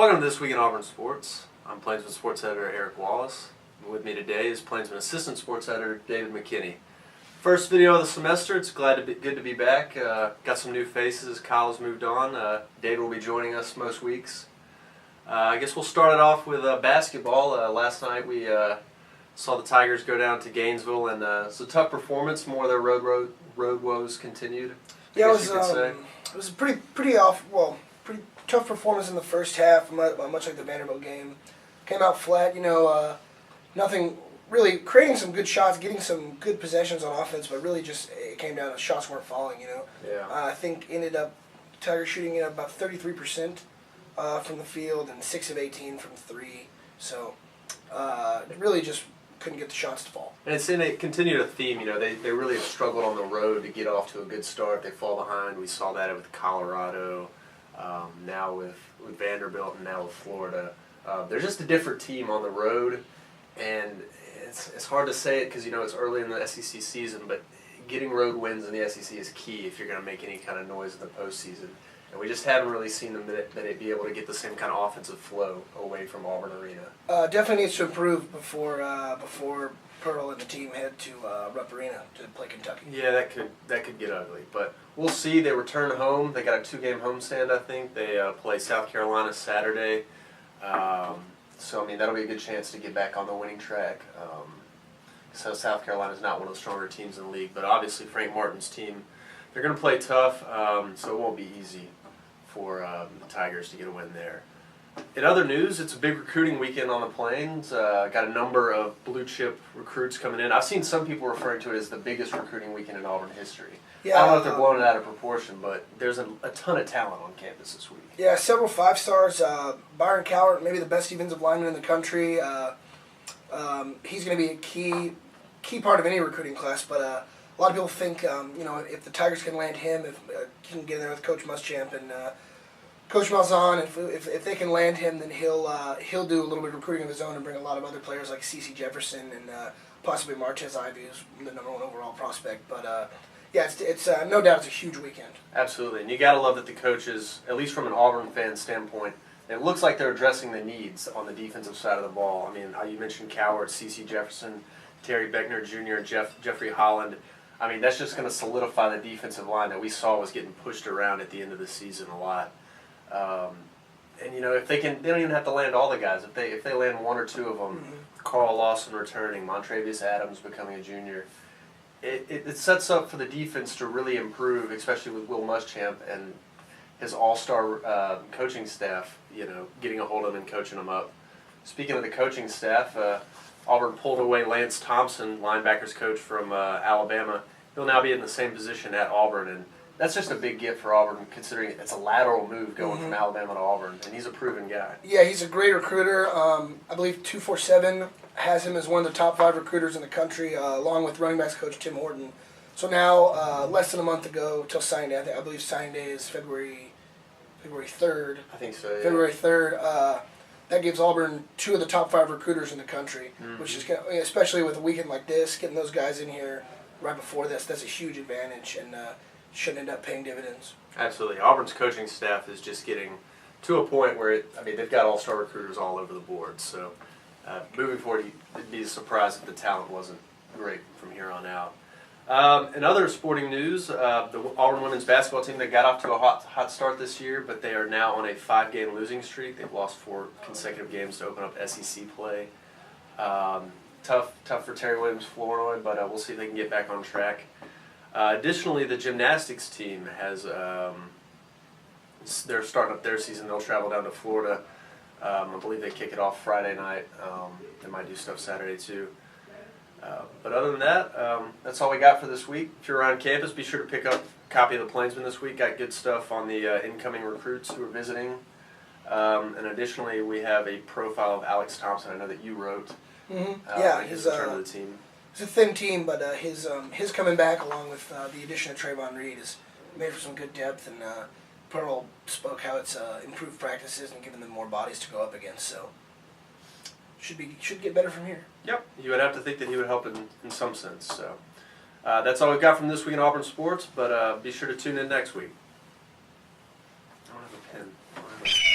Welcome to This Week in Auburn Sports. I'm Plainsman Sports Editor Eric Wallace. With me today is Plainsman Assistant Sports Editor David McKinney. First video of the semester. It's good to be back. Got some new faces. Kyle has moved on. David will be joining us most weeks. I guess we'll start it off with basketball. Last night we saw the Tigers go down to Gainesville, and it's a tough performance. More of their road woes continued. Yeah, it was a pretty tough performance in the first half, much like the Vanderbilt game. Came out flat, nothing really, creating some good shots, getting some good possessions on offense, but really just it came down to shots weren't falling, Yeah. I think Tigers shooting it about 33% from the field and 6 of 18 from 3. So really just couldn't get the shots to fall. And it continued a theme, they really have struggled on the road to get off to a good start. They fall behind. We saw that with Colorado, now with Vanderbilt, and now with Florida. They're just a different team on the road, and it's hard to say it because it's early in the SEC season, but getting road wins in the SEC is key if you're going to make any kind of noise in the postseason. And we just haven't really seen them that they'd be able to get the same kind of offensive flow away from Auburn Arena. Definitely needs to improve before Pearl and the team head to Rupp Arena to play Kentucky. Yeah, that could get ugly, but we'll see. They return home. They got a 2-game homestand, I think. They play South Carolina Saturday. So that'll be a good chance to get back on the winning track. So South Carolina's not one of the stronger teams in the league, but obviously Frank Martin's team, they're going to play tough, so it won't be easy for the Tigers to get a win there. In other news, it's a big recruiting weekend on the Plains. Got a number of blue-chip recruits coming in. I've seen some people referring to it as the biggest recruiting weekend in Auburn history. Yeah, I don't know if they're blowing it out of proportion, but there's a ton of talent on campus this week. Yeah, several 5-stars. Byron Cowart, maybe the best defensive lineman in the country. He's going to be a key part of any recruiting class, but a lot of people think, if the Tigers can land him, if he can get in there with Coach Muschamp and Coach Malzahn, if they can land him, then he'll do a little bit of recruiting of his own and bring a lot of other players like C.C. Jefferson and possibly Martez Ivey, who's the #1 overall prospect. But yeah, it's no doubt it's a huge weekend. Absolutely, and you got to love that the coaches, at least from an Auburn fan standpoint, it looks like they're addressing the needs on the defensive side of the ball. You mentioned Cowart, C.C. Jefferson, Terry Beckner Jr., Jeffrey Holland. That's just going to solidify the defensive line that we saw was getting pushed around at the end of the season a lot. And if they don't even have to land all the guys. If they land one or two of them, Carl Lawson returning, Montravius Adams becoming a junior, it sets up for the defense to really improve, especially with Will Muschamp and his all-star coaching staff, getting a hold of them and coaching them up. Speaking of the coaching staff, Auburn pulled away Lance Thompson, linebackers coach from Alabama. He'll now be in the same position at Auburn, and that's just a big get for Auburn, considering it's a lateral move going from Alabama to Auburn, and he's a proven guy. Yeah, he's a great recruiter. I believe 247 has him as one of the top 5 recruiters in the country, along with running backs coach Tim Horton. So now, less than a month ago till signing day, I believe signing day is February 3rd. I think so, yeah. February 3rd. That gives Auburn 2 of the top 5 recruiters in the country, which is, especially with a weekend like this, getting those guys in here right before this, that's a huge advantage and should end up paying dividends. Absolutely. Auburn's coaching staff is just getting to a point where they've got all-star recruiters all over the board. So moving forward, it'd be a surprise if the talent wasn't great from here on out. In other sporting news, the Auburn women's basketball team, they got off to a hot start this year, but they are now on a 5-game losing streak. They've lost 4 consecutive games to open up SEC play. Tough for Terry Williams Flournoy, but we'll see if they can get back on track. Additionally, the gymnastics team has they're starting up their season. They'll travel down to Florida. I believe they kick it off Friday night. They might do stuff Saturday too. But other than that, that's all we got for this week. If you're around campus, be sure to pick up a copy of the Plainsman this week. Got good stuff on the incoming recruits who are visiting. And additionally, we have a profile of Alex Thompson. I know that you wrote. Yeah, his return to the team. It's a thin team, but his coming back along with the addition of Trayvon Reed has made for some good depth. And Pearl spoke how it's improved practices and given them more bodies to go up against. So should get better from here. Yep, you would have to think that he would help in some sense. So that's all we've got from This Week in Auburn Sports, but be sure to tune in next week. I don't have a pen.